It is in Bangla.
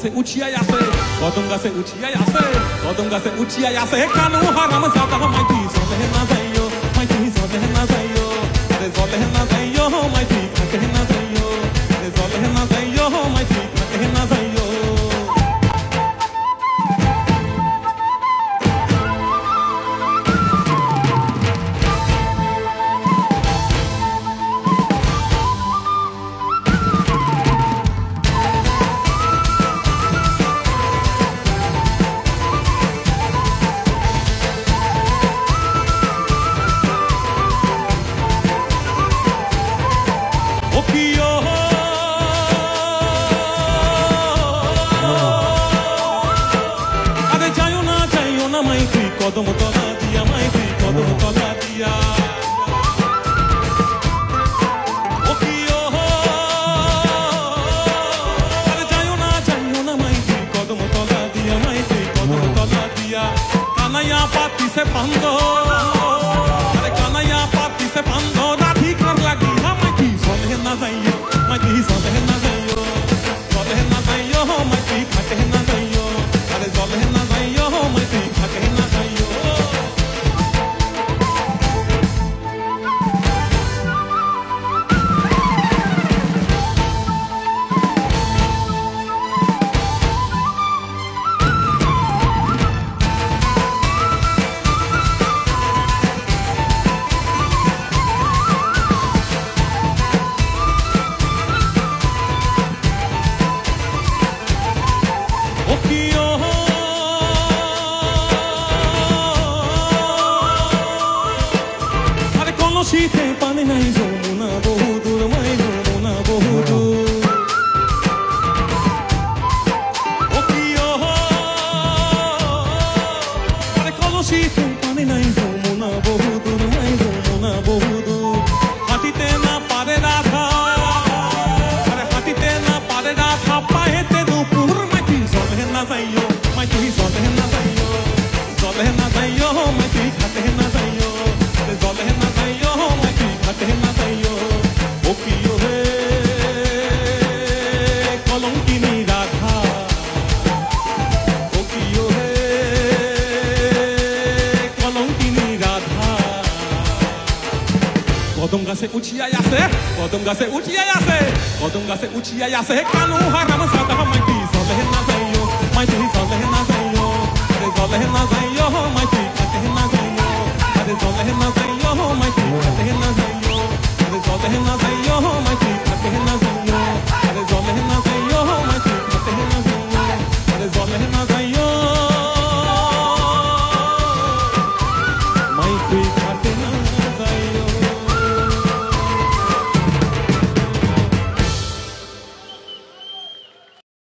গাছে উঠিয়াই আছে কদম গাছে উঠিয়াই আছে কদম গাছে উঠিয়াই আছে কানু হারাম জাদা মাইতি জলে না যাইও মাইতি জলে না যাইও আরে জলে না যাইও মাইতি থাকে না যাইও আরে জলে না যাইও মাইতি থাকে না যাইও কদম তলা দিয়া মাইতি কদম তলা দিয়া ও কিও আরে যাইও না মাইতি কদম তলা দিয়া মাইতি কদম তলা দিয়া কানাইয়া পাতি সে পান্দ আরে কানাইয়া পাতি সে পান্দ রাধি কর লাগি মাইতি চলে না যাইও মাইতি চলে না যাইও চলে না যাইও মাইতি থাকে না যাইও আরে চলে না যাইও মাইতি থাকে না যাইও শীতে পানি নাই যমুনা বহুদূর মাই যমুনা বহুদূর ও প্রিয় আরে কলসিতে পানি নাই যমুনা বহুদূর মাই যমুনা বহুদূর হাঁটিতে না পারে রাধা আরে হাঁটিতে না পারে রাধা পায়েতে দুপুর মাটি জলে না যাইও মাটি জলে না যাইও জলে না যাইও মাটি খাতে না যাইও জলে না যাইও মাটি খাতে না যাইও ও প্রিয় হে কলঙ্কিনী রাধা ও প্রিয় হে কলঙ্কিনী রাধা কদম গাছে উঠিয়াই আছে কদম গাছে উঠিয়াই আছে কদম গাছে উঠিয়াই আছে কানু হারাম জাদা মাইতি জলে না যাইও মাইতি জলে না যাইও আরে জলে না যাইও মাইতি খাতে না যাইও আরে জলে না যাইও মাইতি খাতে না যাইও আরে জলে না যাইও মাইতি